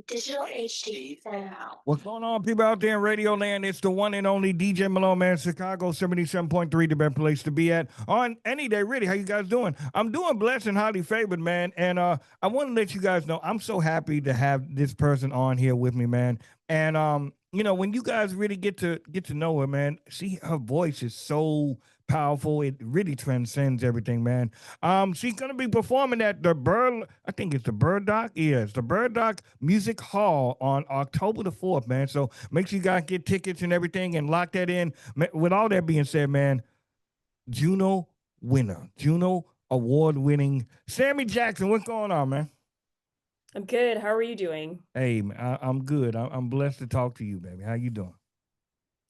Digital HD Sound. What's going on, people out there in Radio Land? It's the one and only DJ Malone, man. Chicago 77.3, the best place to be at on any day. Really, how you guys doing? I'm doing blessed and highly favored, man. And I want to let you guys know I'm so happy to have this person on here with me, man. And when you guys really get to know her, man, see her voice is so powerful. It really transcends everything, man. She's gonna be performing at I think it's the Burdock. Yeah, it's the Burdock Music Hall on October the 4th, man. So make sure you guys get tickets and everything and lock that in. With all that being said, man, Juno winner, Juno award winning Sammy Jackson. What's going on, man? I'm good. How are you doing? Hey, man, I'm good. I'm blessed to talk to you, baby. How you doing?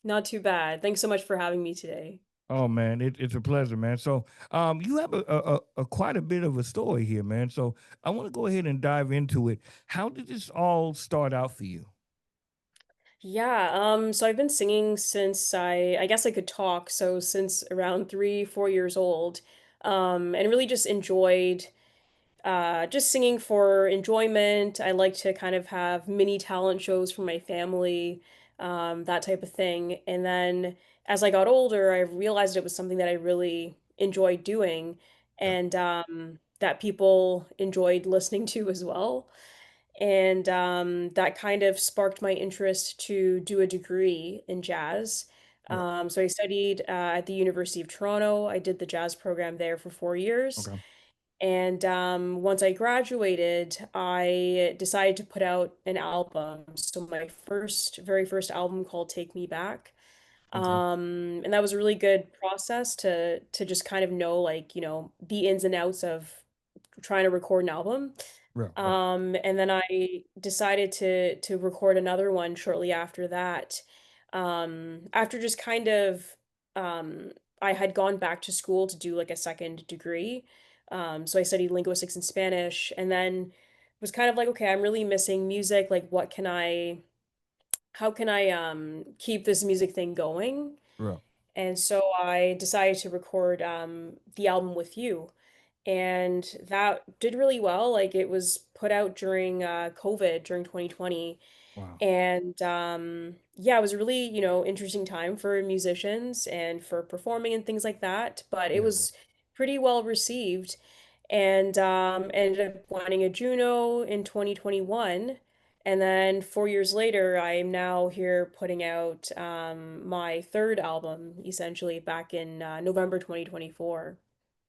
Not too bad. Thanks so much for having me today. Oh man, it's a pleasure, man. So, you have a quite a bit of a story here, man. So, I want to go ahead and dive into it. How did this all start out for you? Yeah, so I've been singing since I guess I could talk, so since around 3, 4 years old. And really just enjoyed just singing for enjoyment. I like to kind of have mini talent shows for my family, that type of thing. And then as I got older, I realized it was something that I really enjoyed doing Yeah, and that people enjoyed listening to as well. And that kind of sparked my interest to do a degree in jazz. yeah. So I studied at the University of Toronto. I did the jazz program there for 4 years. Okay, And once I graduated, I decided to put out an album. So my very first album called Take Me Back. okay. And that was a really good process to just kind of know like, the ins and outs of trying to record an album. Right, right, And then I decided to record another one shortly after that. After just kind of um I had gone back to school to do like a second degree. So I studied linguistics and Spanish and then was kind of like, okay, I'm really missing music. Like how can I keep this music thing going? right. And so I decided to record the album with you. And that did really well. Like it was put out during COVID during 2020. Wow. And yeah, it was a really, interesting time for musicians and for performing and things like that. But it Yeah. was pretty well received and ended up winning a Juno in 2021. And then 4 years later, I am now here putting out my third album, essentially back in November 2024.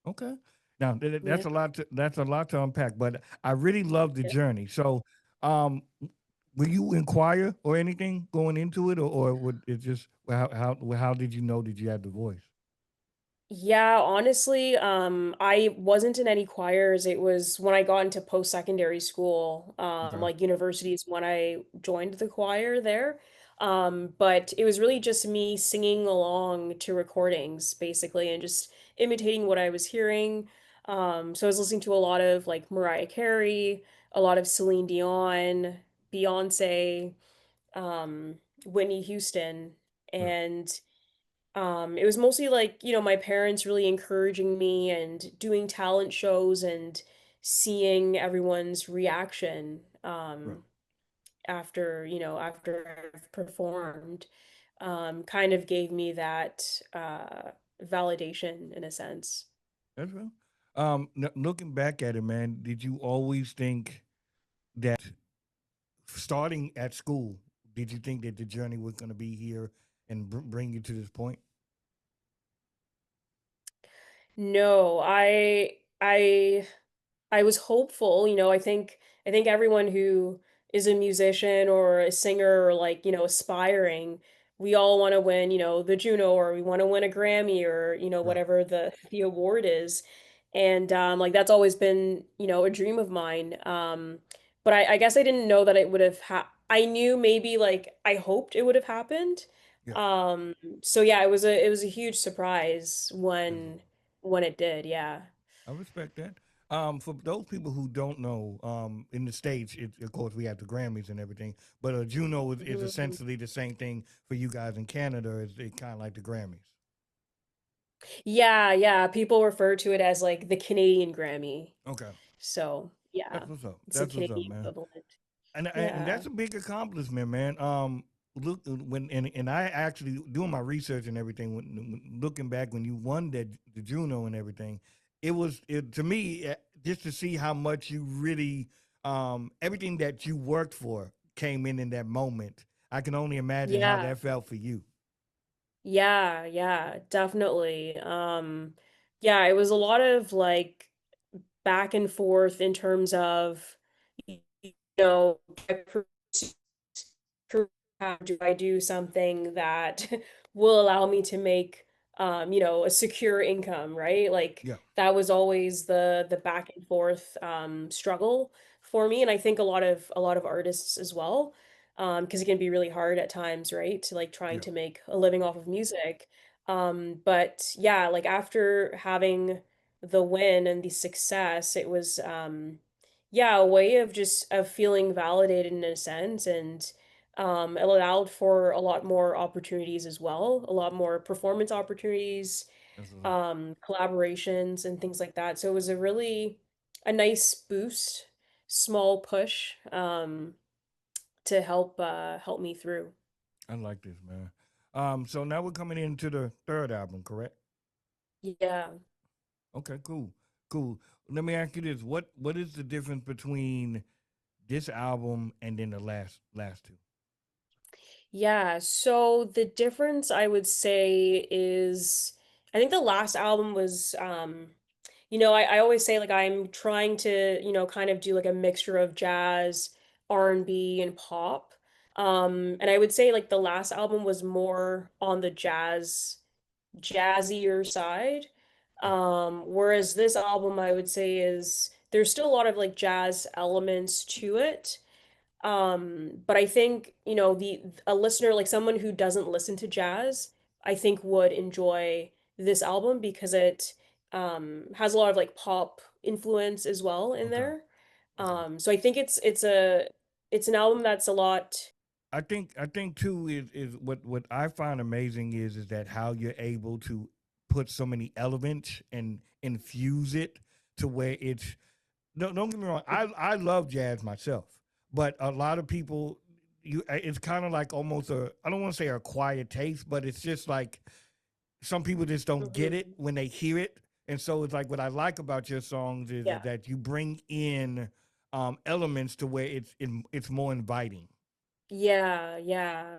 Okay. Now Yeah. that's a lot to unpack, but I really love the Yeah. journey. So, um, were you inquire or anything going into it, or would it just how did you know that you had the voice? Yeah, honestly, I wasn't in any choirs. It was when I got into post-secondary school, Okay. like universities when I joined the choir there. But it was really just me singing along to recordings, basically, and just imitating what I was hearing. So I was listening to a lot of like Mariah Carey, a lot of Celine Dion, Beyonce, Whitney Houston, Right. and it was mostly like, my parents really encouraging me and doing talent shows and seeing everyone's reaction Right. after I've performed, kind of gave me that validation in a sense. That's real. Looking back at it, man, did you always think that starting at school, did you think that the journey was going to be here and bring you to this point? No, I was hopeful, I think everyone who is a musician or a singer or like, aspiring, we all want to win, the Juno or we want to win a Grammy or, Right. whatever the award is. And like that's always been, a dream of mine. But I guess I didn't know that it would have I knew maybe like I hoped it would have happened. Yeah. Um so yeah, it was a huge surprise That's real. when it did, yeah. I respect that. For those people who don't know, in the States, of course, we have the Grammys and everything, but Juno is Mhm. essentially the same thing for you guys in Canada. It's kind of like the Grammys. Yeah, yeah, people refer to it as like the Canadian Grammy. Okay. So, yeah, That's what's up. it's the That's what's up, Canadian man. equivalent. And Yeah. that's a big accomplishment, man. Look when and I actually doing my research and everything. When looking back when you won that the Juno and everything, it to me just to see how much you really everything that you worked for came in that moment. I can only imagine how Yeah. that felt for you. Yeah, yeah, definitely. Yeah, it was a lot of like back and forth in terms of, you know, I pursue how do I do something that will allow me to make a secure income, right? Like Yeah, that was always the back and forth struggle for me, and I think a lot of artists as well, because it can be really hard at times, right? To like trying yeah, to make a living off of music. But yeah, like after having the win and the success, it was yeah, a way of just of feeling validated in a sense, and it allowed for a lot more opportunities as well, a lot more performance opportunities, that's what's up. collaborations and things like that. So it was a nice boost, small push, to help me through. I like this, man. So now we're coming into the third album, correct? Yeah. Okay, cool, cool. Let me ask you this: what is the difference between this album and then the last two? Yeah, so the difference I would say is I think the last album was I always say like I'm trying to, kind of do like a mixture of jazz, R&B, and pop. And I would say like the last album was more on the jazzier side. Yeah. Whereas this album I would say is there's still a lot of like jazz elements to it. But I think, the a listener, like someone who doesn't listen to jazz, I think would enjoy this album because it has a lot of like pop influence as well in Okay. there. Okay. So I think it's an album that's a lot. I think too is what I find amazing is that how you're able to put so many elements and infuse it to where it's no, don't get me wrong. I love jazz myself, but a lot of people it's kind of like almost a I don't want to say a quiet taste, but it's just like some people just don't get it Mhm. when they hear it. And so it's like what I like about your songs is Yeah. that you bring in elements to where it's more inviting. Yeah, yeah.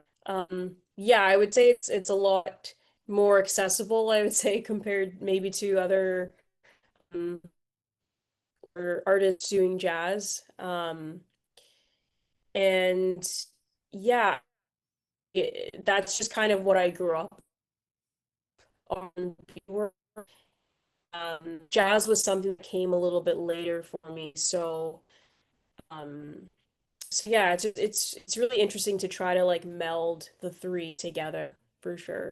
Yeah, I would say it's a lot more accessible, I would say, compared maybe to other um, or artists doing jazz. And yeah, that's just kind of what I grew up on. Jazz was something that came a little bit later for me. Um, so yeah, it's really interesting to try to like meld the three together for sure.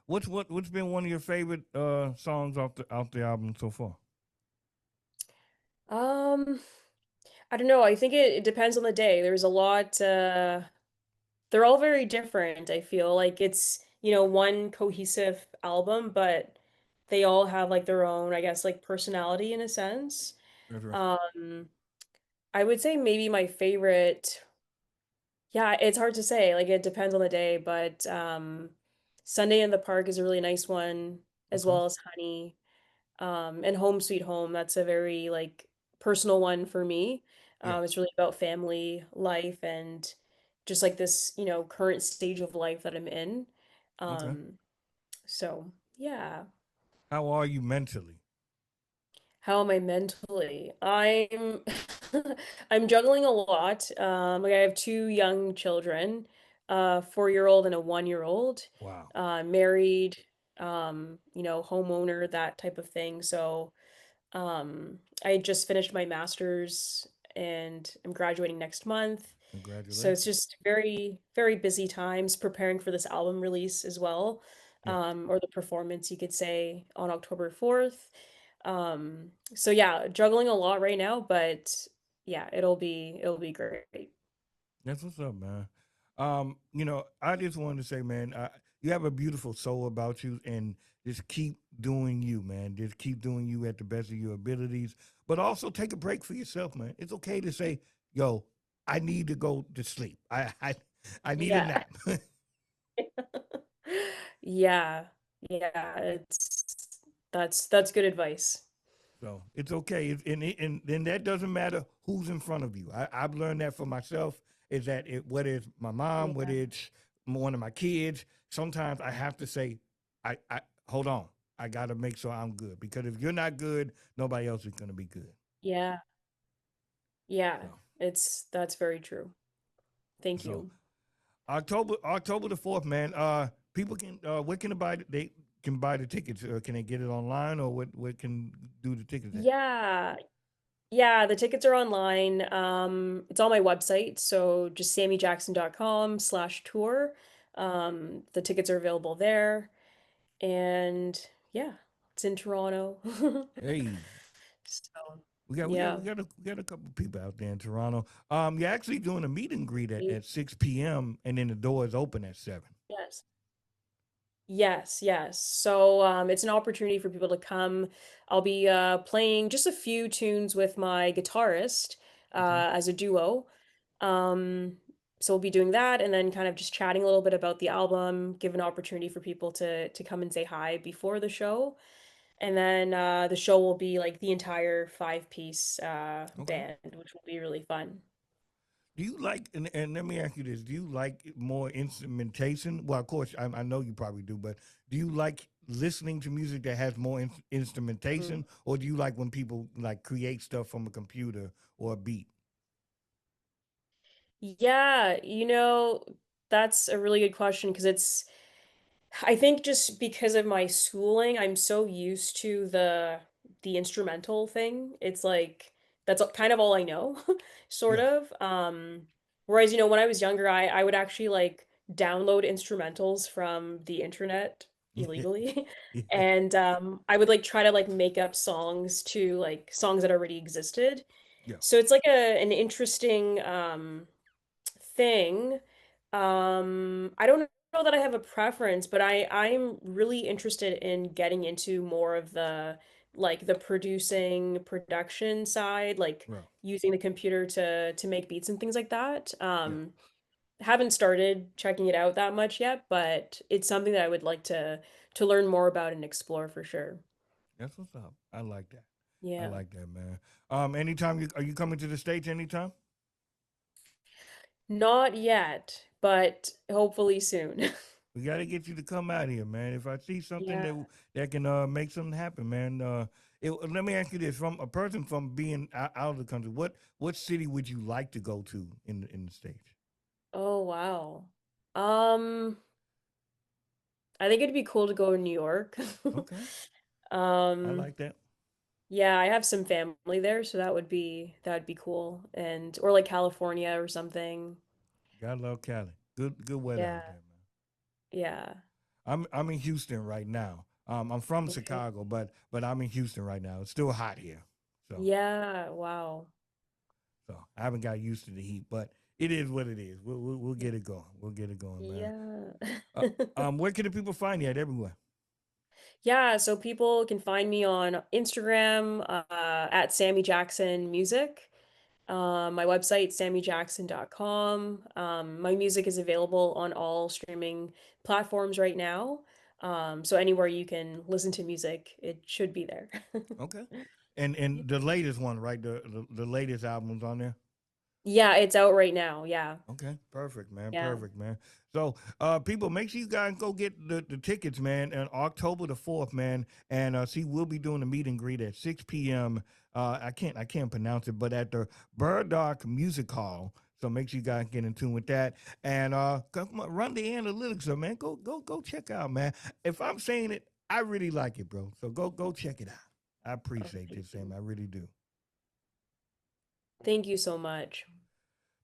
What's been one of your favorite songs off the album so far? Um, I don't know. I think it depends on the day. There's a lot, they're all very different. I feel like it's, one cohesive album, but they all have like their own, I guess, like personality in a sense. That's right. Um, I would say maybe my favorite, yeah, it's hard to say. Like it depends on the day, but Sunday in the Park is a really nice one, as Okay. well as Honey. And Home Sweet Home, that's a very like personal one for me. Yeah. It's really about family life and just like this, current stage of life that I'm in. Okay. Um, so yeah. How are you mentally? How am I mentally? I'm juggling a lot. Like I have two young children, a 4-year-old and a 1-year-old. Wow. Married, homeowner, that type of thing. So I just finished my master's and I'm graduating next month. So it's Congratulations. just very, very busy times preparing for this album release as well, Yeah. or the performance, you could say, on October 4th. So yeah, juggling a lot right now, but yeah, it'll be great. That's what's up, man. I just wanted to say, man, you have a beautiful soul about you, and just keep doing you, man. Just keep doing you at the best of your abilities, but also take a break for yourself, man. It's okay to say, "Yo, I need to go to sleep. I need a Yeah. nap. Yeah. Yeah. That's good advice. So it's okay. And then that doesn't matter who's in front of you. I've learned that for myself is that whether it's my mom, whether Yeah. it's one of my kids, sometimes I have to say, I hold on. I got to make sure I'm good because if you're not good, nobody else is going to be good. Yeah. Yeah. So, That's very true. Thank so you. October the 4th, man. People can where can they buy they can buy the tickets? Can they get it online or what can do the tickets at? Yeah. Yeah, the tickets are online. It's on my website, so just sammyjackson.com/tour. The tickets are available there. And yeah, it's in Toronto. Hey, So, we got we got yeah. we got a, we got a couple people out there in Toronto. You're actually doing a meet and greet Ye- at 6 p.m. and then the doors open at 7. Yes. Yes, yes. So, it's an opportunity for people to come. I'll be playing just a few tunes with my guitarist Okay. as a duo. Um, so we'll be doing that and then kind of just chatting a little bit about the album, give an opportunity for people to come and say hi before the show. And then the show will be like the entire five-piece Okay. band, which will be really fun. Do you like and let me ask you this: do you like more instrumentation? Well, of course, I know you probably do, but do you like listening to music that has more Mm. instrumentation, or do you like when people like create stuff from a computer or a beat? Yeah, that's a really good question because I think just because of my schooling, I'm so used to the instrumental thing. It's like that's kind of all I know, sort Yeah. of. Whereas, when I was younger, I would actually like download instrumentals from the internet illegally. Yeah. And I would like try to like make up songs to like songs that already existed. Yeah. So it's like an interesting thing. I don't know that I have a preference, but I'm really interested in getting into more of the like the producing production side, like Well. using the computer to make beats and things like that. Yeah. Haven't started checking it out that much yet, but it's something that I would like to learn more about and explore for sure. That's what's up. I like that. I Yeah. like that, man. Anytime are you coming to the States anytime? Not yet, but hopefully soon. We got to get you to come out here, man. If I see something Yeah. that can make something happen, man. Let me ask you this: from a person from being out of the country, what city would you like to go to in the States? Oh, wow. Um, I think it'd be cool to go to New York. Okay, I Um, like that. yeah, I have some family there, so that'd be cool. And or like California or something. Gotta love Cali. Good weather Yeah, out there, man. yeah. I'm in Houston right now. I'm from Okay. Chicago, but I'm in Houston right now. It's still hot here, so Yeah, wow. I haven't got used to the heat, but it is what it is. We'll get it going. We'll get it going, man. Yeah. Uh, where can the people find you at everywhere? Yeah, so people can find me on Instagram at Sammy Jackson Music. My website, sammyjackson.com. My music is available on all streaming platforms right now. So anywhere you can listen to music, it should be there. Okay. And the latest one, right? The latest albums on there. Yeah, it's out right now. Yeah. Okay, perfect, man. Yeah. Perfect, man. So, people, make sure you guys go get the tickets, man, on October the 4th, man. And see, we'll be doing a meet and greet at 6 p.m. I can't pronounce it, but at the Burdock Music Hall. So make sure you guys get in tune with that. And come on, run the analytics up, man. Go check out, man. If I'm saying it, I really like it, bro. So go check it out. I Oh, appreciate thank this, Sam. you. I really do. Thank you so much.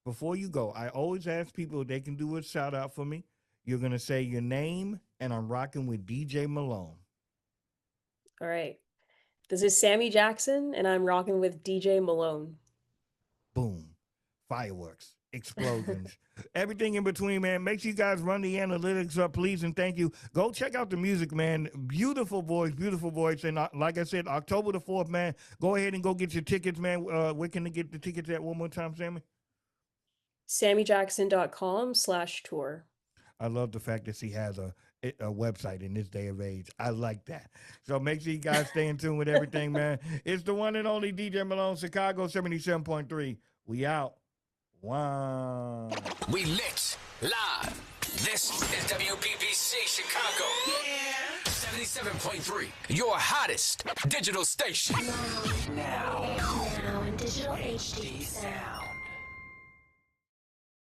Before you go, I always ask people if they can do a shout out for me. You're gonna say your name, and I'm rocking with DJ Malone. All right. This is Sammy Jackson, and I'm rocking with DJ Malone. Boom, fireworks, explosions, everything in between, man. Make sure you guys run the analytics up, please, and thank you. Go check out the music, man. Beautiful voice, beautiful voice. And like I said, October the 4th, man. Go ahead and go get your tickets, man. Where can they get the tickets at one more time, Sammy? SammyJackson.com/tour. I love the fact that she has a website in this day of age. I like that. So make sure you guys stay in tune with everything, man. It's the one and only DJ Malone, Chicago 77.3. We out. Wow. We lit live. This is WBBC Chicago. Yeah. 77.3. Your hottest digital station. Now in digital HD sound.